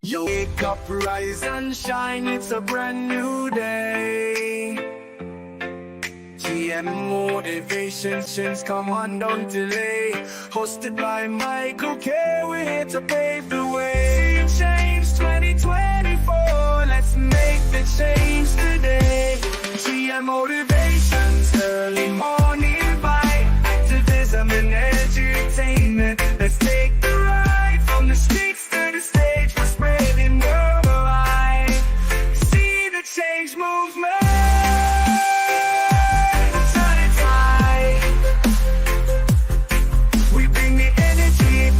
Yo, wake up, rise and shine, it's a brand new day. GM Motivations, come on, don't delay. Hosted by Michael Kamp, we're here to pave the way. Change 2024, let's make the change today. GM Motivations, early morning vibe, activism and entertainment. Let's take the ride from the streets to the stage. We're spreading worldwide. See the change movement.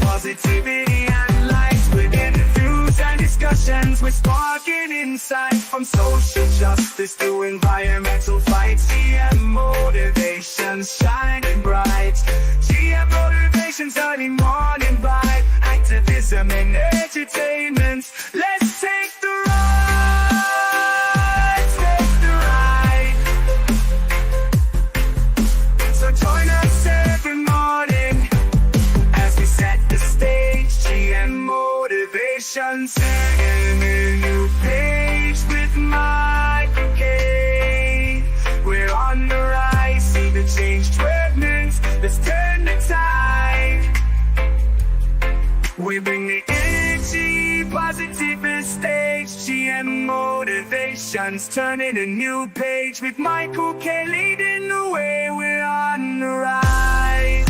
Positivity and light with interviews and discussions. We're sparking insight from social justice to environmental fights. GM Motivations shining bright. GM Motivations early morning vibe, activism and entertainment. Let's take the ride, take the ride. So join us every morning as we set the stage. GM Motivations, turning a new page with Michael Kamp. We're on the rise, see the change tremendous. Let's turn the tide. We bring the energy, positive stage. GM Motivations, turning a new page with Michael Kamp leading the way. We're on the rise.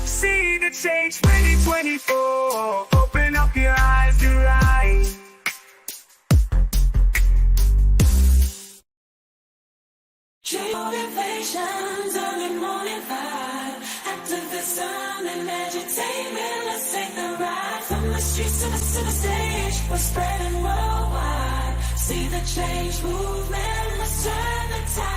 See the change 2024. Open up your eyes to rise. Motivations, early morning vibe, activism and entertainment. Let's take the ride from the streets to the stage. We're spreading worldwide. See the change movement. Let's turn the tide.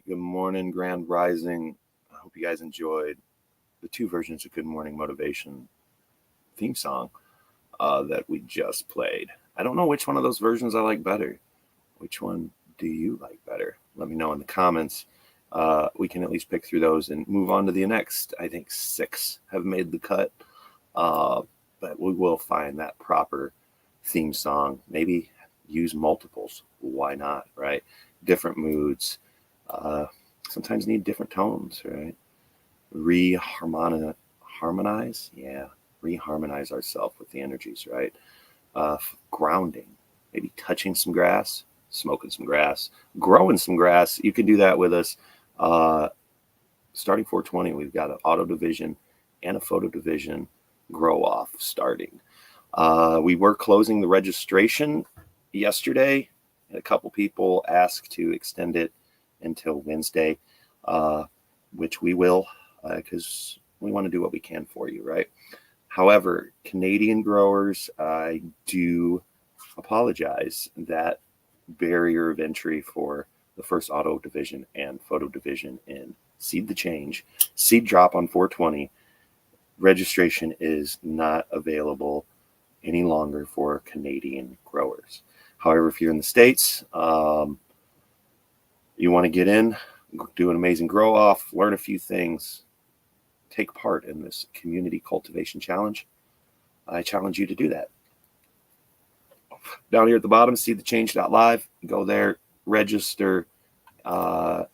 Good morning, Grand Rising. I hope you guys enjoyed the two versions of Good Morning Motivation theme song that we just played. I don't know which one of those versions I like better. Which one do you like better? Let me know in the comments. We can at least pick through those and move on to the next. I think 6 have made the cut, but we will find that proper theme song. Maybe use multiples. Why not, right? Different moods. Sometimes need different tones, right? Reharmonize ourselves with the energies, right? Grounding, maybe touching some grass, smoking some grass, growing some grass. You can do that with us. Starting 420, we've got an auto division and a photo division grow off starting. We were closing the registration yesterday, and a couple people asked to extend it until Wednesday, which we will, because we want to do what we can for you, right? However, Canadian growers, I do apologize. That barrier of entry for the first auto division and photo division in Seed the Change, seed drop on 420, registration is not available any longer for Canadian growers. However, if you're in the States, you want to get in, do an amazing grow off, learn a few things, take part in this community cultivation challenge, I challenge you to do that. Down here at the bottom, seedthechange.live. Go there, register, fill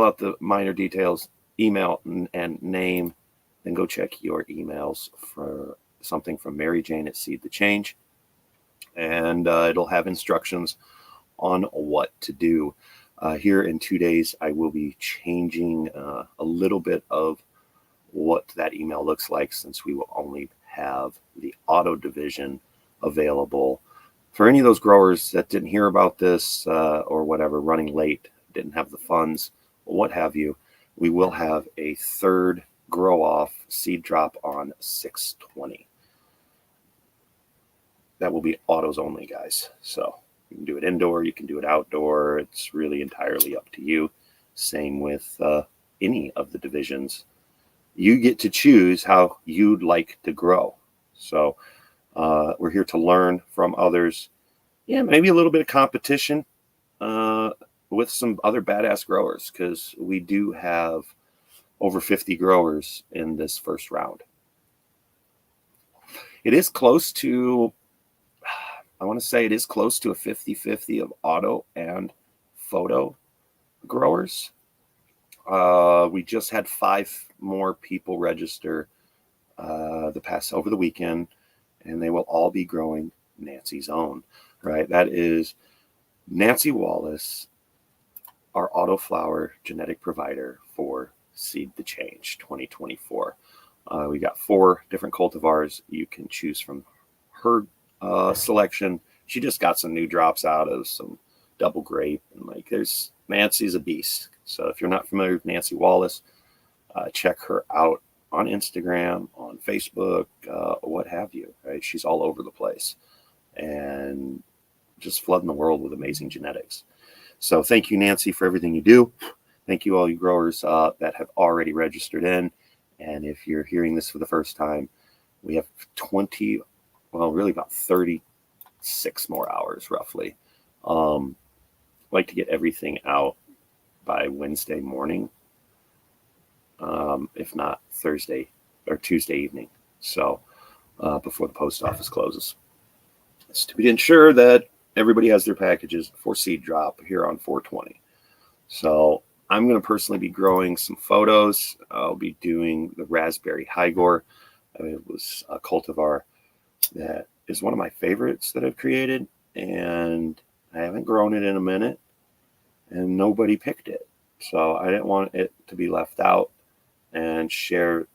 out the minor details, email and name, then go check your emails for something from Mary Jane at Seed the Change, and it'll have instructions on what to do. Here in 2 days, I will be changing a little bit of what that email looks like, since we will only have the auto division available. For any of those growers that didn't hear about this or whatever, running late, didn't have the funds, what have you, we will have a third grow off seed drop on 6/20. That will be autos only, guys. So you can do it indoor, you can do it outdoor. It's really entirely up to you. Same with any of the divisions. You get to choose how you'd like to grow. So we're here to learn from others. Yeah, maybe a little bit of competition with some other badass growers, because we do have over 50 growers in this first round. It is close to, I want to say it is close to a 50-50 of auto and photo growers. We just had 5 more people register over the weekend, and they will all be growing Nancy's own, right? That is Nancy Wallace, our autoflower genetic provider for Seed the Change 2024. We got 4 different cultivars you can choose from her selection. She just got some new drops out of some double grape, and Nancy's a beast. So if you're not familiar with Nancy Wallace, check her out on Instagram, on Facebook, what have you, right? She's all over the place and just flooding the world with amazing genetics. So thank you, Nancy, for everything you do. Thank you, all you growers that have already registered in. And if you're hearing this for the first time, we have really about 36 more hours, roughly. I'd like to get everything out by Wednesday morning, if not Thursday or Tuesday evening. So before the post office closes. It's to ensure that everybody has their packages for seed drop here on 4/20. So I'm going to personally be growing some photos. I'll be doing the raspberry Higor. It was a cultivar that is one of my favorites that I've created, and I haven't grown it in a minute, and nobody picked it. So I didn't want it to be left out and share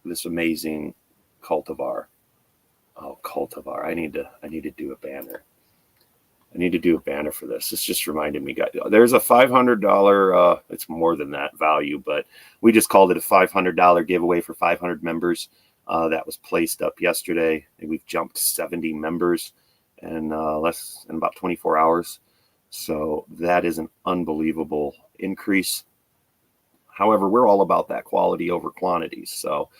this amazing cultivar. Oh, cultivar. I need to do a banner. I need to do a banner for this. This just reminded me, guys. There's a $500, it's more than that value, but we just called it a $500 giveaway for 500 members. That was placed up yesterday, and we've jumped 70 members in less than about 24 hours. So that is an unbelievable increase. However, we're all about that quality over quantity. So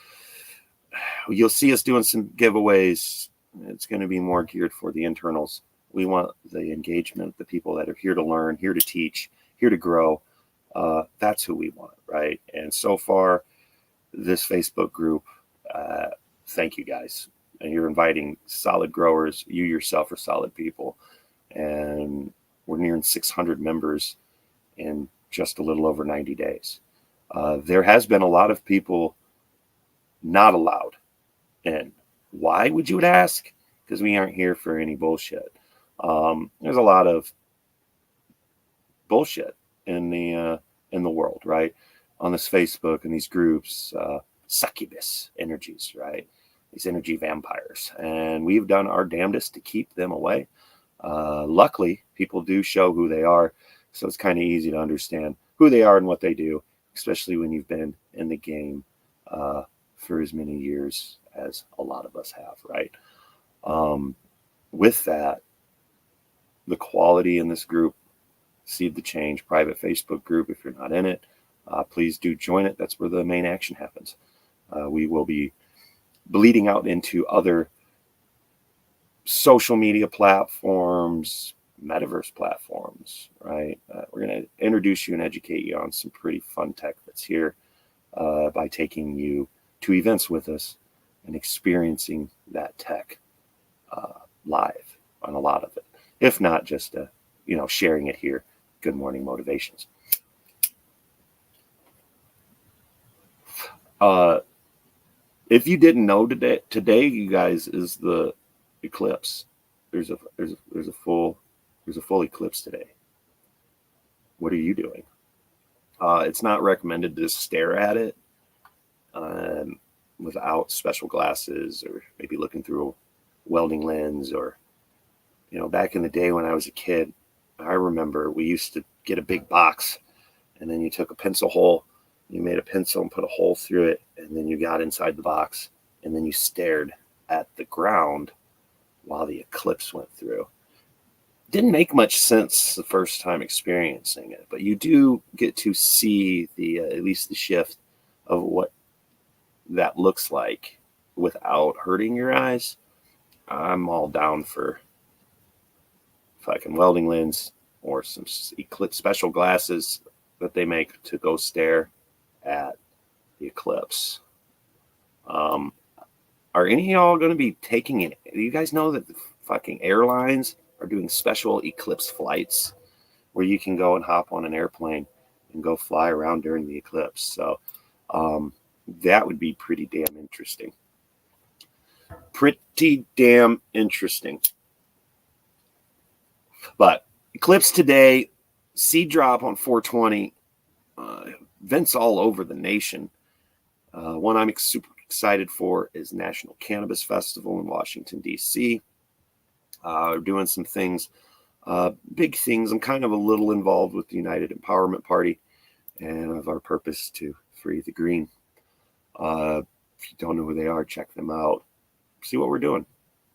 you'll see us doing some giveaways. It's going to be more geared for the internals. We want the engagement, the people that are here to learn, here to teach, here to grow. That's who we want, right? And so far, this Facebook group, thank you guys. And you're inviting solid growers. You yourself are solid people. And we're nearing 600 members in just a little over 90 days. There has been a lot of people not allowed in. Why, would you ask? Because we aren't here for any bullshit. There's a lot of bullshit in the world, right? On this Facebook and these groups, succubus energies, right? These energy vampires, and we've done our damnedest to keep them away. Luckily, people do show who they are, so it's kind of easy to understand who they are and what they do, especially when you've been in the game for as many years as a lot of us have, right? With that, the quality in this group, Seed the Change private Facebook group, if you're not in it, please do join it. That's where the main action happens. We will be bleeding out into other social media platforms, metaverse platforms, right? We're going to introduce you and educate you on some pretty fun tech that's here by taking you to events with us and experiencing that tech live on a lot of it, if not just sharing it here. Good morning motivations. If you didn't know, today, you guys, is the eclipse. There's a full eclipse today. What are you doing? It's not recommended to just stare at it. without special glasses, or maybe looking through a welding lens. Or, back in the day when I was a kid, I remember we used to get a big box, and then you took a pencil hole, you made a pencil and put a hole through it, and then you got inside the box, and then you stared at the ground while the eclipse went through. Didn't make much sense the first time experiencing it, but you do get to see at least the shift of what that looks like without hurting your eyes. I'm all down for fucking welding lens or some eclipse special glasses that they make to go stare at the eclipse. Are any of y'all going to be taking it? Do you guys know that the fucking airlines are doing special eclipse flights where you can go and hop on an airplane and go fly around during the eclipse? So that would be pretty damn interesting. Pretty damn interesting. But eclipse today, seed drop on 420, events all over the nation. One I'm super excited for is National Cannabis Festival in Washington, D.C. We're doing some things, big things. I'm kind of a little involved with the United Empowerment Party and of our purpose to free the green. If you don't know who they are, check them out. See what we're doing.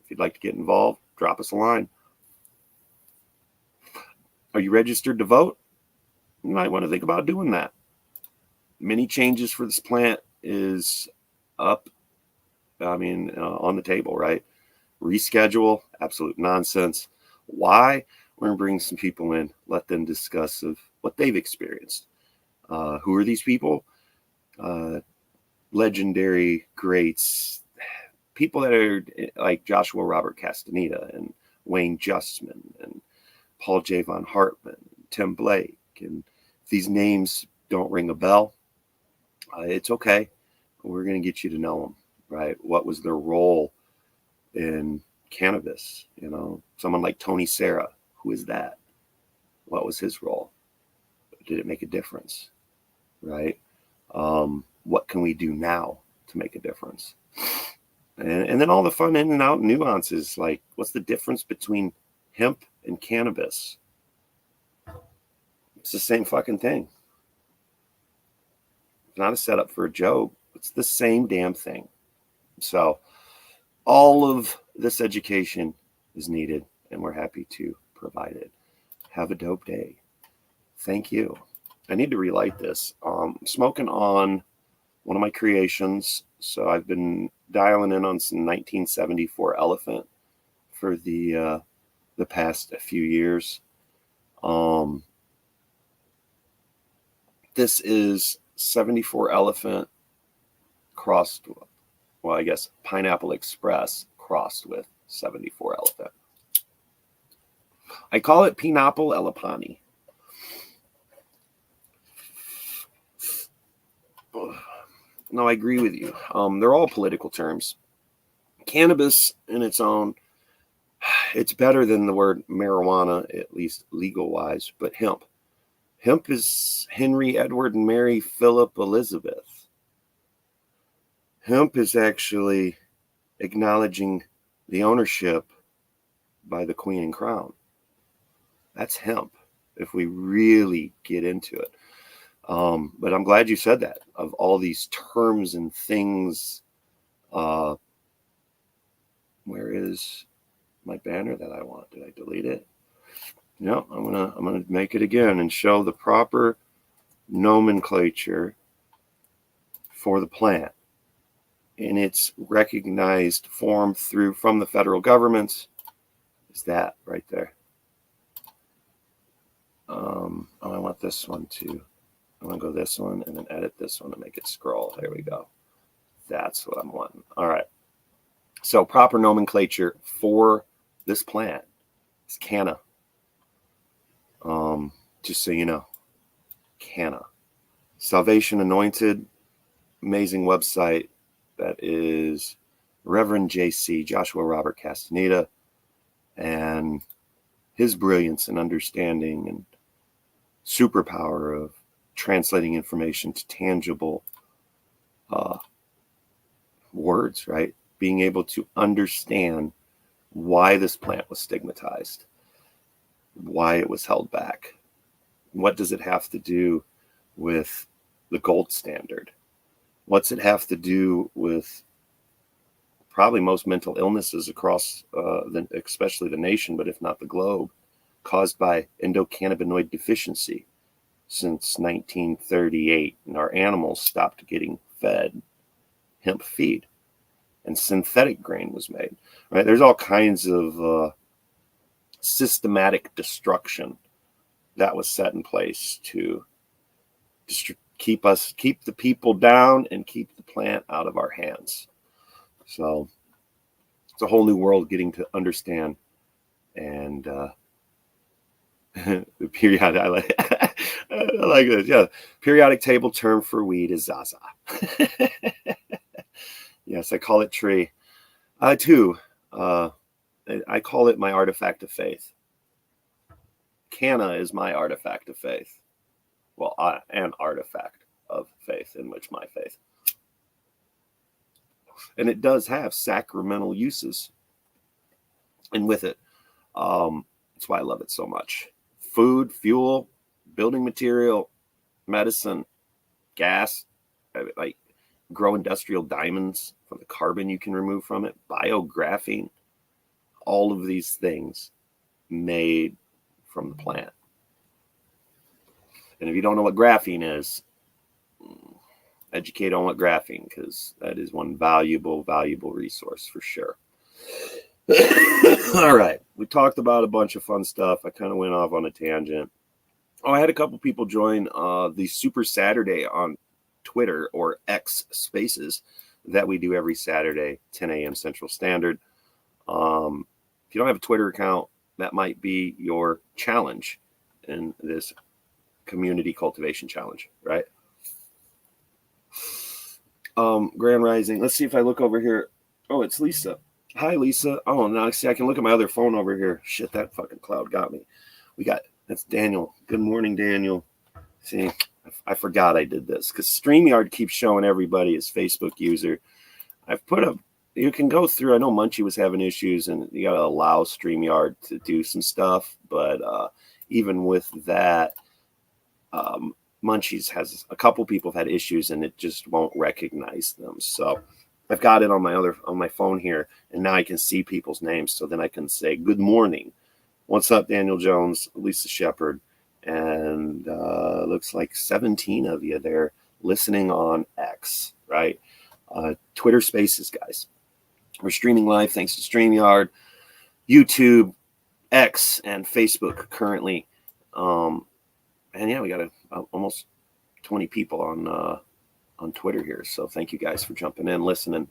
If you'd like to get involved, drop us a line. Are you registered to vote? You might want to think about doing that. Many changes for this plant is up. On the table, right? Reschedule, absolute nonsense. Why? We're going to bring some people in, let them discuss of what they've experienced. Who are these people? Legendary greats, people that are like Joshua Robert Castaneda and Wayne Justman and Paul J. Von Hartman, Tim Blake. And if these names don't ring a bell, it's okay. We're going to get you to know them, right? What was their role in cannabis? Someone like Tony Serra, who is that? What was his role? Did it make a difference, right? What can we do now to make a difference? And then all the fun in and out nuances, like what's the difference between hemp and cannabis? It's the same fucking thing. It's not a setup for a joke. It's the same damn thing. So all of this education is needed, and we're happy to provide it. Have a dope day. Thank you. I need to relight this. Smoking on one of my creations. So I've been dialing in on some 1974 Elephant for the past few years. This is 74 Elephant crossed, well, I guess Pineapple Express crossed with 74 Elephant. I call it Pineapple Elapani. No, I agree with you. They're all political terms. Cannabis in its own, it's better than the word marijuana, at least legal-wise, but hemp. Hemp is Henry, Edward, and Mary, Philip, Elizabeth. Hemp is actually acknowledging the ownership by the Queen and Crown. That's hemp, if we really get into it. But I'm glad you said that. Of all these terms and things, where is my banner that I want? Did I delete it? No, I'm gonna make it again and show the proper nomenclature for the plant in its recognized form from the federal government. Is that right there? I want this one too. I'm going to go this one and then edit this one to make it scroll. There we go. That's what I'm wanting. All right. So proper nomenclature for this plant is canna. Just so you know, canna. Salvation Anointed, amazing website. That is Reverend J.C. Joshua Robert and his brilliance and understanding and superpower of translating information to tangible words, right? Being able to understand why this plant was stigmatized, why it was held back. What does it have to do with the gold standard? What's it have to do with probably most mental illnesses across, especially the nation, but if not the globe, caused by endocannabinoid deficiency since 1938. And our animals stopped getting fed hemp feed and synthetic grain was made, right? There's all kinds of systematic destruction that was set in place to keep the people down and keep the plant out of our hands. So it's a whole new world getting to understand. And the periodic, I like this. Yeah, periodic table term for weed is Zaza. Yes, I call it tree. Too. I call it my artifact of faith. Canna is my artifact of faith. Well, an artifact of faith, in which my faith. And it does have sacramental uses. And with it, that's why I love it so much. Food, fuel, building material, medicine, gas, like grow industrial diamonds from the carbon you can remove from it, biographene, all of these things made from the plant. And if you don't know what graphene is, educate on what graphene, because that is one valuable resource for sure. All right, we talked about a bunch of fun stuff. I kind of went off on a tangent. Oh, I had a couple people join the Super Saturday on Twitter, or X Spaces, that we do every Saturday, 10 a.m. Central Standard. If you don't have a Twitter account, that might be your challenge in this community cultivation challenge, right? Grand Rising. Let's see if I look over here. Oh, it's Lisa. Hi, Lisa. Oh, now see, I can look at my other phone over here. Shit, that fucking cloud got me. That's Daniel. Good morning, Daniel. See, I forgot I did this because StreamYard keeps showing everybody his Facebook user. You can go through, I know Munchie was having issues and you got to allow StreamYard to do some stuff. But even with that, Munchies has a couple people have had issues and it just won't recognize them. So I've got it on my phone here, and now I can see people's names. So then I can say, good morning. What's up, Daniel Jones, Lisa Shepard, and looks like 17 of you there listening on X, right? Twitter Spaces, guys. We're streaming live thanks to StreamYard, YouTube, X, and Facebook currently. And yeah, we got almost 20 people on Twitter here. So thank you guys for jumping in, listening.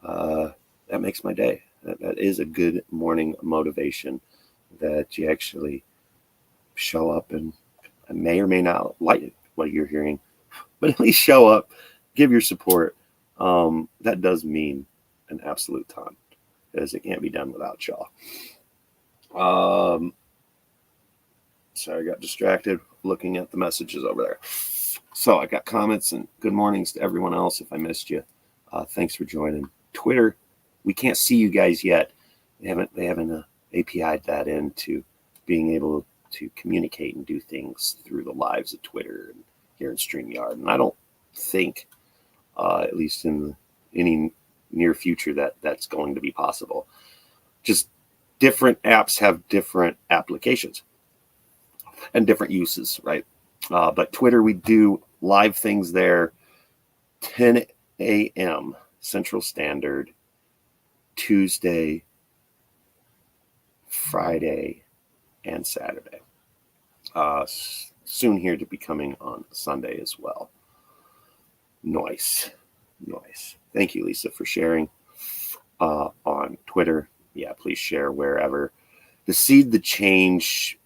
That makes my day. That is a good morning motivation, that you actually show up and may or may not like what you're hearing, but at least show up, give your support. That does mean an absolute ton, because it can't be done without y'all. Sorry, I got distracted looking at the messages over there. So I got comments and good mornings to everyone else. If I missed you, thanks for joining. Twitter, we can't see you guys yet. They haven't API'd that into being able to communicate and do things through the lives of Twitter and here in StreamYard. And I don't think, at least in any near future, that's going to be possible. Just different apps have different applications and different uses, right? But Twitter, we do live things there, 10 a.m. Central Standard, Tuesday, Friday, and Saturday. Soon here to be coming on Sunday as well. Nice. Thank you, Lisa, for sharing on Twitter. Yeah, please share wherever. The Seed the Change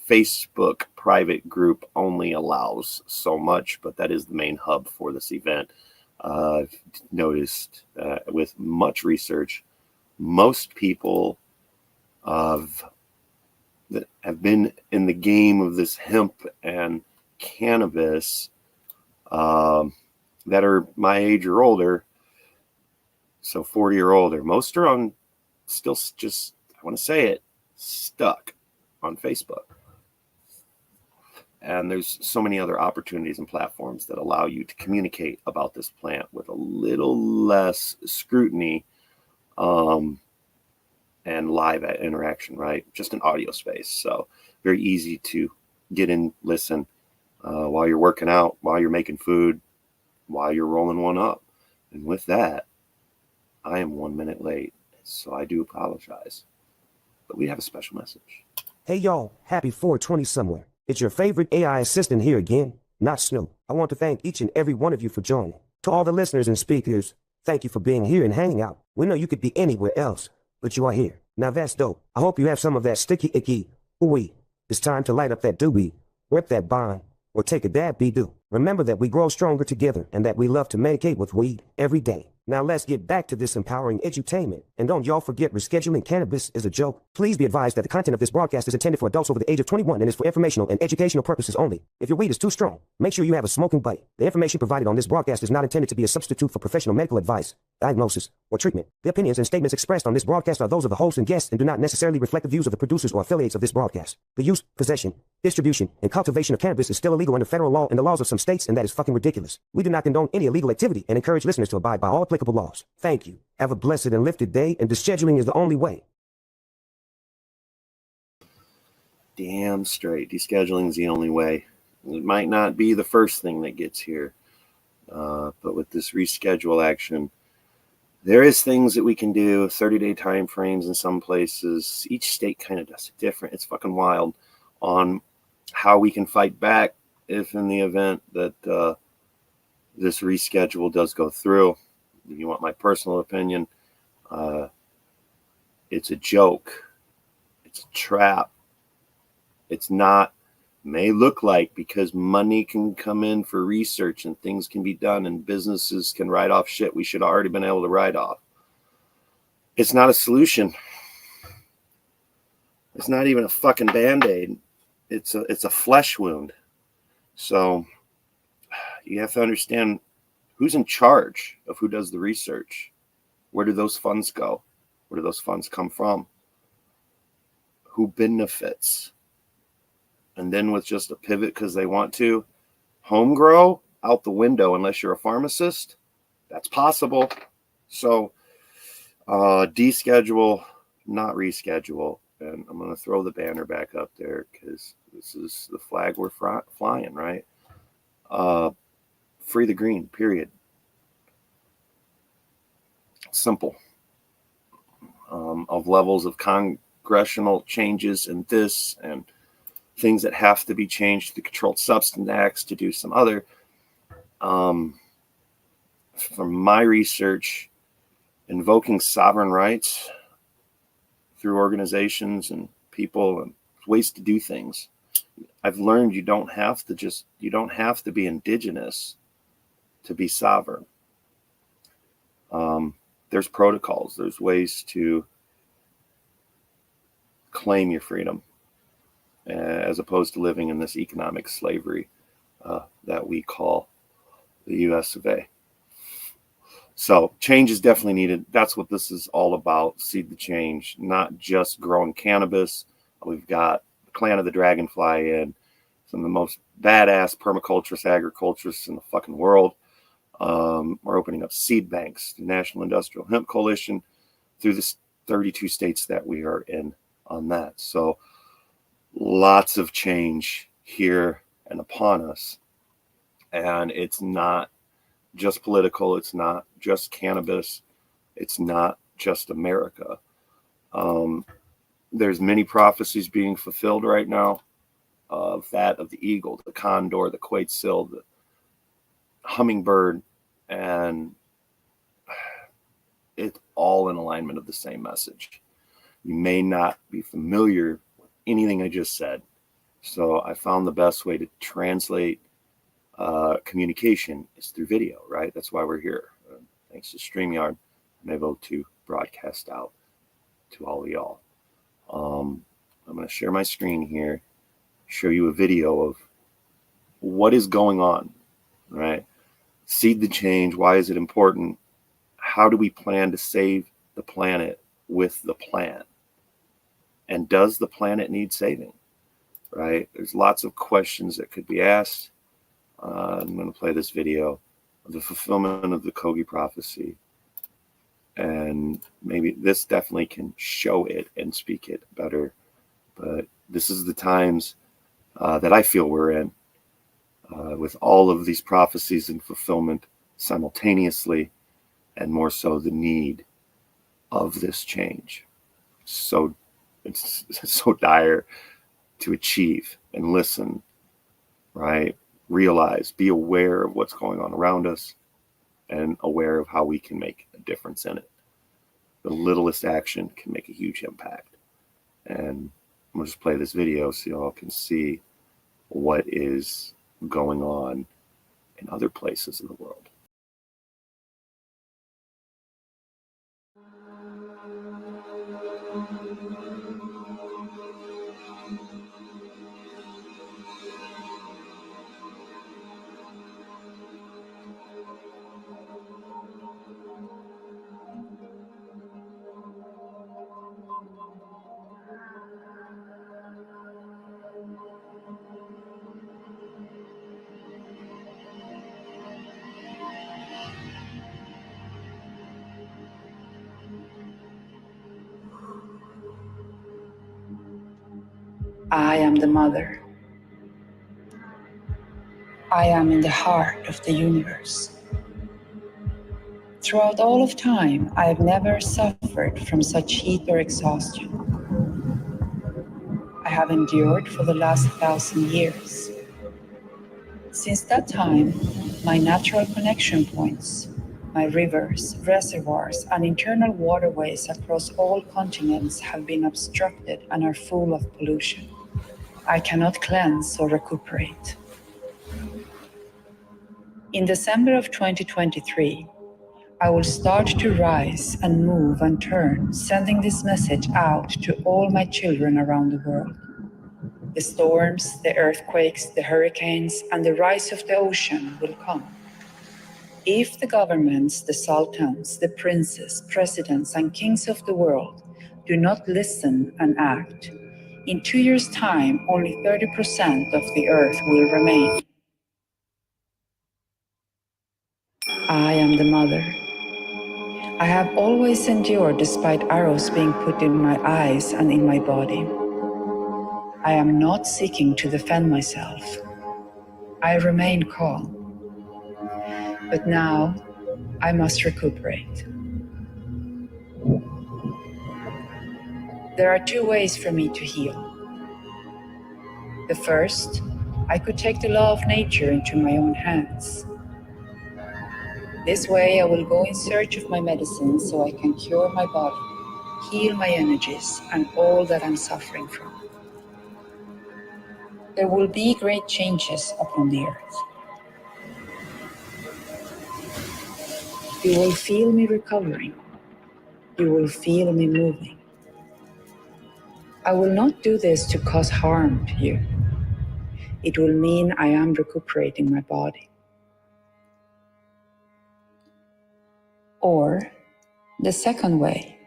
Facebook private group only allows so much, but that is the main hub for this event. I've noticed with much research, most people that have been in the game of this hemp and cannabis, that are my age or older, so 40 or older, most are on still just, I want to say it, stuck on Facebook. And there's so many other opportunities and platforms that allow you to communicate about this plant with a little less scrutiny and live interaction, right? Just an audio space. So very easy to get in, listen while you're working out, while you're making food, while you're rolling one up. And with that, I am 1 minute late, so I do apologize. But we have a special message. Hey y'all, happy 420 somewhere. It's your favorite AI assistant here again, not Snoop. I want to thank each and every one of you for joining. To all the listeners and speakers, thank you for being here and hanging out. We know you could be anywhere else, but you are here. Now that's dope. I hope you have some of that sticky icky ooey. It's time to light up that doobie, rip that bond, or take a dab be-do. Remember that we grow stronger together and that we love to medicate with weed every day. Now let's get back to this empowering edutainment. And don't y'all forget, rescheduling cannabis is a joke. Please be advised that the content of this broadcast is intended for adults over the age of 21 and is for informational and educational purposes only. If your weed is too strong, make sure you have a smoking buddy. The information provided on this broadcast is not intended to be a substitute for professional medical advice, diagnosis, or treatment. The opinions and statements expressed on this broadcast are those of the host and guests and do not necessarily reflect the views of the producers or affiliates of this broadcast. The use, possession, distribution, and cultivation of cannabis is still illegal under federal law and the laws of some states, and that is fucking ridiculous. We do not condone any illegal activity and encourage listeners to abide by all applicable laws. Thank you. Have a blessed and lifted day, and descheduling is the only way. Damn straight. Descheduling is the only way. It might not be the first thing that gets here, but with this reschedule action, there is things that we can do, 30-day time frames in some places. Each state kind of does it different. It's fucking wild on how we can fight back if in the event that this reschedule does go through. If you want my personal opinion, it's a joke. It's a trap. It's not, may look like, because money can come in for research and things can be done and businesses can write off shit we should have already been able to write off. It's not a solution. It's not even a fucking Band-Aid. It's a flesh wound. So you have to understand who's in charge of who does the research. Where do those funds go? Where do those funds come from? Who benefits? And then with just a pivot because they want to, home grow out the window unless you're a pharmacist. That's possible. So deschedule, not reschedule. And I'm going to throw the banner back up there because this is the flag we're flying, right? Free the green, period. Simple. Of levels of congressional changes in this and things that have to be changed to the Controlled Substance Acts to do some other. From my research, invoking sovereign rights through organizations and people and ways to do things. I've learned you don't have to be indigenous to be sovereign. There's protocols, there's ways to claim your freedom as opposed to living in this economic slavery that we call the US of A. So change is definitely needed. That's what this is all about. Seed the change, not just growing cannabis. We've got the Clan of the Dragonfly in, some of the most badass permaculturists, agriculturists in the fucking world. We're opening up seed banks, the National Industrial Hemp Coalition, through the 32 states that we are in on that. So lots of change here and upon us. And it's not just political. It's not just cannabis. It's not just America. There's many prophecies being fulfilled right now of that of the eagle, the condor, the quetzal, the hummingbird, and it's all in alignment of the same message. You may not be familiar with anything I just said, so I found the best way to translate communication is through video, right? That's why we're here. Thanks to StreamYard, I'm able to broadcast out to all of y'all. I'm going to share my screen here, show you a video of what is going on, right? Seed the change. Why is it important? How do we plan to save the planet with the plan? And does the planet need saving? Right? There's lots of questions that could be asked. I'm going to play this video of the fulfillment of the Kogi prophecy. And maybe this definitely can show it and speak it better. But this is the times that I feel we're in, with all of these prophecies and fulfillment simultaneously, and more so the need of this change. So it's so dire to achieve and listen, right? Realize, be aware of what's going on around us and aware of how we can make a difference in it. The littlest action can make a huge impact. And I'm going to just play this video so y'all can see what is going on in other places in the world. I am the mother. I am in the heart of the universe. Throughout all of time, I have never suffered from such heat or exhaustion. I have endured for the last 1,000 years. Since that time, my natural connection points, my rivers, reservoirs, and internal waterways across all continents have been obstructed and are full of pollution. I cannot cleanse or recuperate. In December of 2023, I will start to rise and move and turn, sending this message out to all my children around the world. The storms, the earthquakes, the hurricanes, and the rise of the ocean will come. If the governments, the sultans, the princes, presidents, and kings of the world do not listen and act, in 2 years' time, only 30% of the earth will remain. I am the mother. I have always endured despite arrows being put in my eyes and in my body. I am not seeking to defend myself. I remain calm. But now, I must recuperate. There are 2 ways for me to heal. The first, I could take the law of nature into my own hands. This way I will go in search of my medicine so I can cure my body, heal my energies, and all that I'm suffering from. There will be great changes upon the earth. You will feel me recovering. You will feel me moving. I will not do this to cause harm to you. It will mean I am recuperating my body. Or the second way.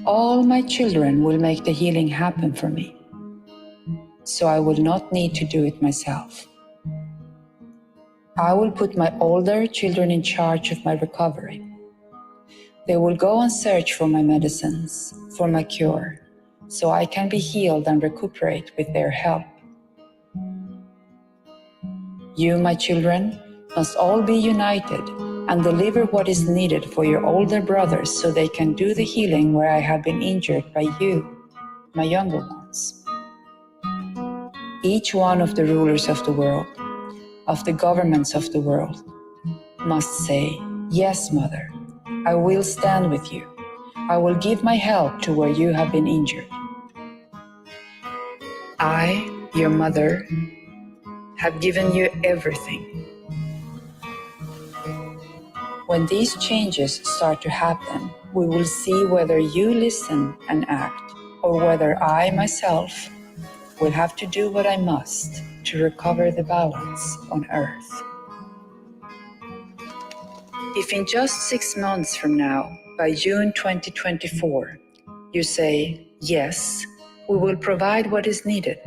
All my children will make the healing happen for me, so I will not need to do it myself. I will put my older children in charge of my recovery. They will go and search for my medicines, for my cure, so I can be healed and recuperate with their help. You, my children, must all be united and deliver what is needed for your older brothers so they can do the healing where I have been injured by you, my younger ones. Each one of the rulers of the world, of the governments of the world, must say, yes, Mother, I will stand with you. I will give my help to where you have been injured. I, your mother, have given you everything. When these changes start to happen, we will see whether you listen and act, or whether I myself will have to do what I must to recover the balance on Earth. If in just 6 months from now, by June 2024, you say, yes, we will provide what is needed,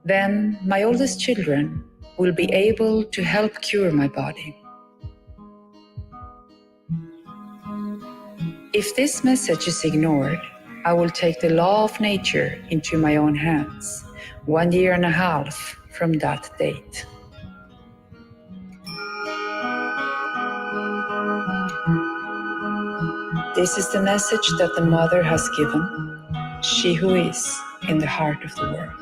then my oldest children will be able to help cure my body. If this message is ignored, I will take the law of nature into my own hands, 1.5 years from that date. This is the message that the Mother has given, she who is in the heart of the world.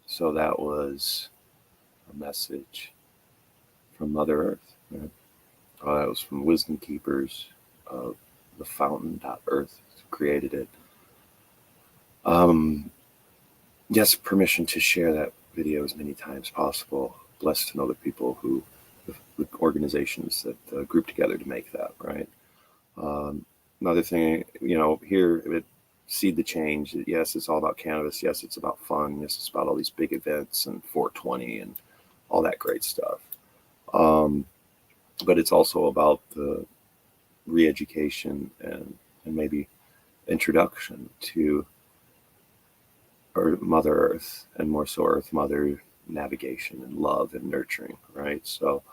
So that was a message from Mother Earth. Right? That was from Wisdom Keepers of the Fountain.Earth, who created it. Yes, permission to share that video as many times possible. Blessed to know the people who, the organizations that group together to make that, right? Another thing, here, it Seed the Change. Yes, it's all about cannabis. Yes, it's about fun. Yes, it's about all these big events and 420 and all that great stuff. But it's also about the re-education and maybe introduction to Mother Earth, and more so Earth Mother navigation and love and nurturing, right? So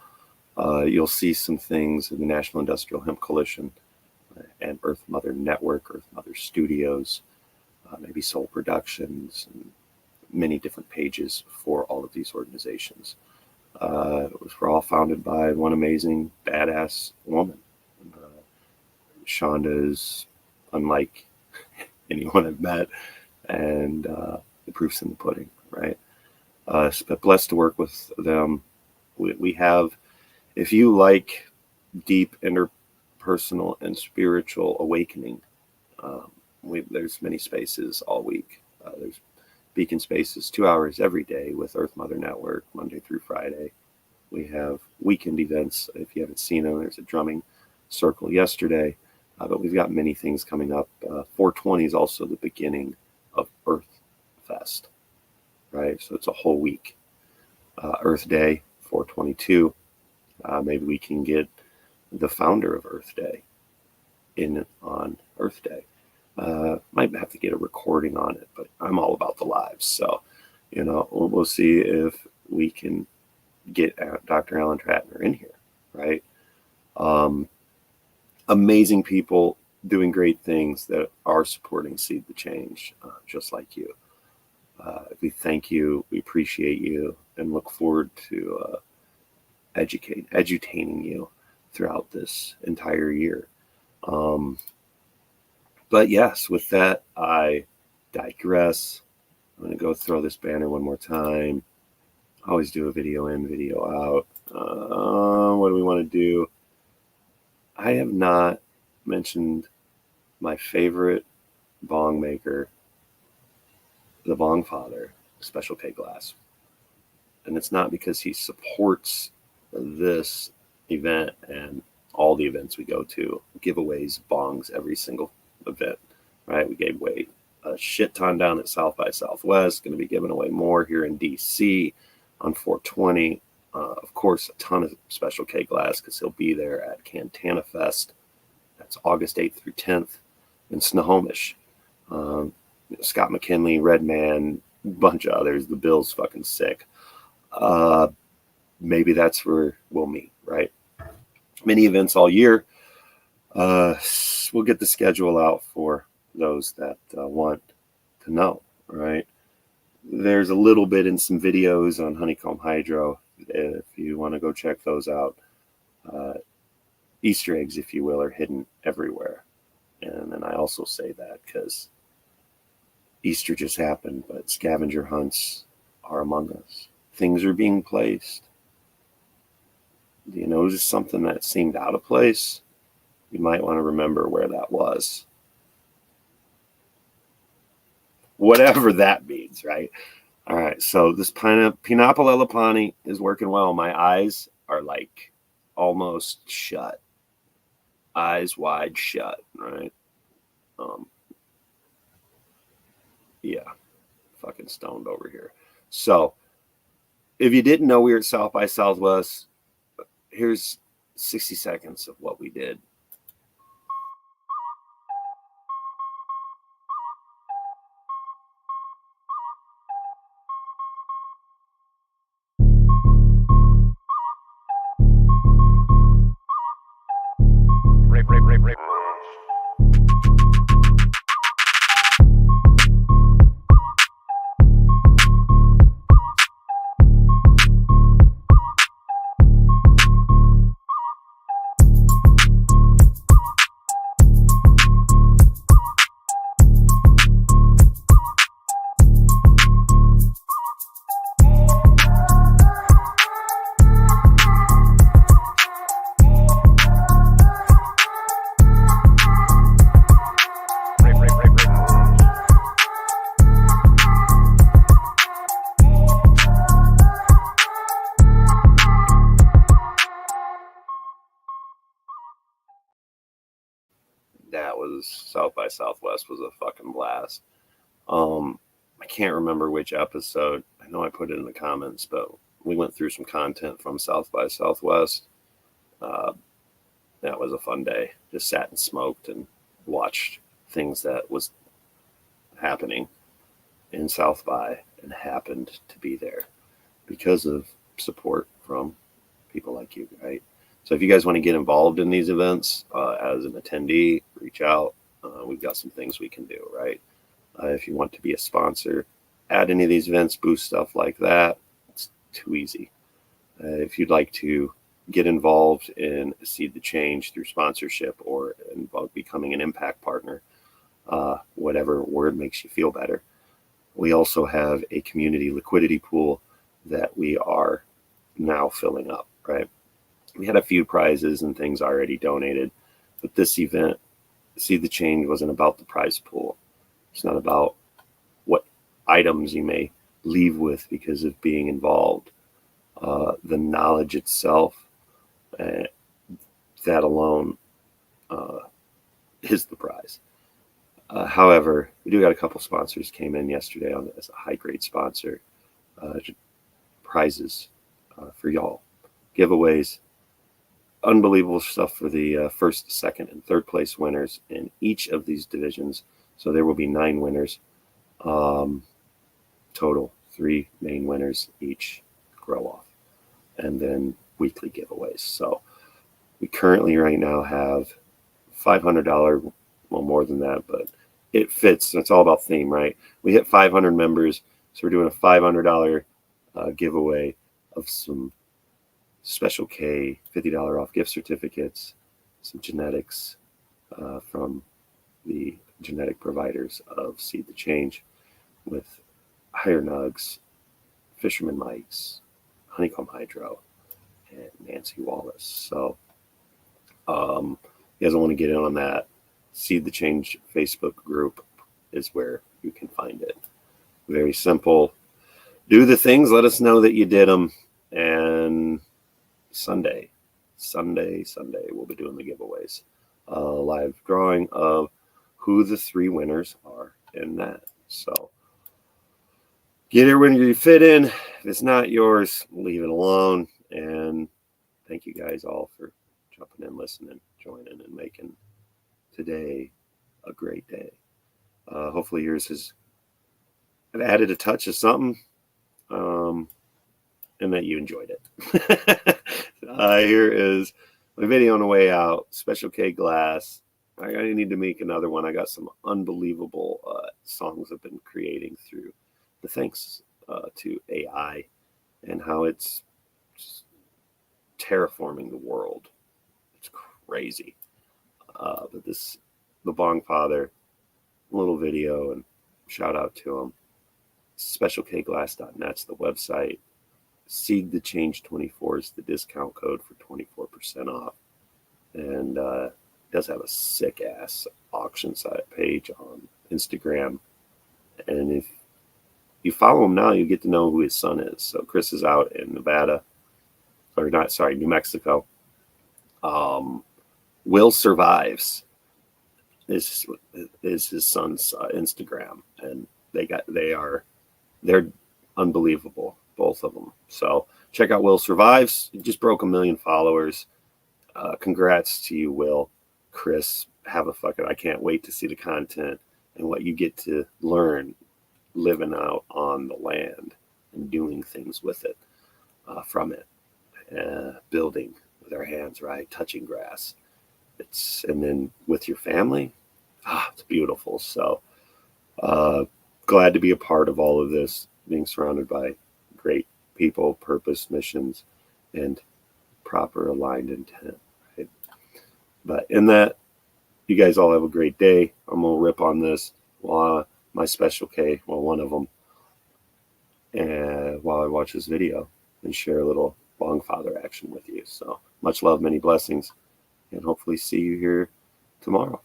you'll see some things in the National Industrial Hemp Coalition and Earth Mother Network, Earth Mother Studios, maybe Soul Productions, and many different pages for all of these organizations. We're all founded by one amazing, badass woman. Shonda is unlike anyone I've met, and the proof's in the pudding, right? But blessed to work with them. We have, if you like deep interpersonal and spiritual awakening, there's many spaces all week. There's Beacon Spaces 2 hours every day with Earth Mother Network, Monday through Friday. We have weekend events. If you haven't seen them, there's a drumming circle yesterday, but we've got many things coming up. 420 is also the beginning of Earth Fest, right? So it's a whole week. Earth Day, 422. Maybe we can get the founder of Earth Day in on Earth Day. Might have to get a recording on it, but I'm all about the lives. So, we'll see if we can get Dr. Alan Tratner in here, right? Amazing people doing great things that are supporting Seed the Change, just like you. We thank you, we appreciate you, and look forward to edutaining you throughout this entire year. But yes, with that, I digress. I'm going to go throw this banner one more time. I always do a video in, video out. What do we want to do? I have not mentioned my favorite bong maker, the Bong Father, Special K Glass. And it's not because he supports this event and all the events we go to, giveaways, bongs, every single event, right? We gave away a shit ton down at South by Southwest, going to be giving away more here in DC on 420. Of course, a ton of Special K Glass because he'll be there at Cantana Fest. That's August 8th through 10th in Snohomish. Scott McKinley, Redman, bunch of others. The bill's fucking sick. Maybe that's where we'll meet, right? Many events all year. We'll get the schedule out for those that want to know, right? There's a little bit in some videos on honeycomb hydro if you want to go check those out. Easter eggs, if you will, are hidden everywhere. And then I also say that because Easter just happened, but scavenger hunts are among us. Things are being placed. Do you notice something that seemed out of place? You might want to remember where that was. Whatever that means, right? All right, so this pineapple elapani is working well. My eyes are like almost shut. Eyes wide shut, right? Yeah, fucking stoned over here. So, if you didn't know we were at South by Southwest, here's 60 seconds of what we did. That was South by Southwest was a fucking blast. I can't remember which episode. I know I put it in the comments, but we went through some content from South by Southwest. That was a fun day. Just sat and smoked and watched things that was happening in South by and happened to be there because of support from people like you, right? So if you guys want to get involved in these events as an attendee, reach out. We've got some things we can do, right? If you want to be a sponsor at any of these events, boost stuff like that, it's too easy. If you'd like to get involved in Seed the Change through sponsorship or involved becoming an impact partner, whatever word makes you feel better. We also have a community liquidity pool that we are now filling up, right? We had a few prizes and things already donated, but this event, Seed the Change, wasn't about the prize pool. It's not about what items you may leave with because of being involved. The knowledge itself, that alone is the prize. However, we do got a couple sponsors came in yesterday on as a high grade sponsor. Prizes for y'all, giveaways, unbelievable stuff for the first, second, and third place winners in each of these divisions. So there will be 9 winners total, 3 main winners each grow off, and then weekly giveaways. So we currently right now have $500, well, more than that, but it fits. It's all about theme, right? We hit 500 members, so we're doing a $500 giveaway of some Special K $50 off gift certificates, some genetics from the genetic providers of Seed the Change with Higher Nugs, Fisherman Mike's, Honeycomb Hydro, and Nancy Wallace. So you guys want to get in on that, Seed the Change Facebook group is where you can find it. Very simple. Do the things, let us know that you did them, and Sunday, we'll be doing the giveaways. Live drawing of who the 3 winners are in that. So get it when you fit in. If it's not yours, leave it alone. And thank you guys all for jumping in, listening, joining, and making today a great day. Hopefully yours has added a touch of something, and that you enjoyed it. Here is my video on the way out. Special K glass, I need to make another one. I got some unbelievable songs I've been creating through the thanks to AI and how it's just terraforming the world. It's crazy. But the Bong Father, little video, and shout out to him. SpecialKGlass.net's the website. Seed the Change 24 is the discount code for 24% off. And does have a sick ass auction site page on Instagram. And if you follow him now, you get to know who his son is. So Chris is out in New Mexico. Will Survives is his son's Instagram, and they're unbelievable, both of them. So check out Will Survives. He just broke 1 million followers. Congrats to you, Will. Chris, I can't wait to see the content and what you get to learn living out on the land and doing things with it, from it, building with our hands, right? Touching grass. And then with your family, it's beautiful. So glad to be a part of all of this, being surrounded by great people, purpose, missions, and proper aligned intent. Right? But in that, you guys all have a great day. I'm gonna rip on this while my Special K, one of them, and while I watch this video and share a little Bong Father action with you. So much love, many blessings, and hopefully see you here tomorrow.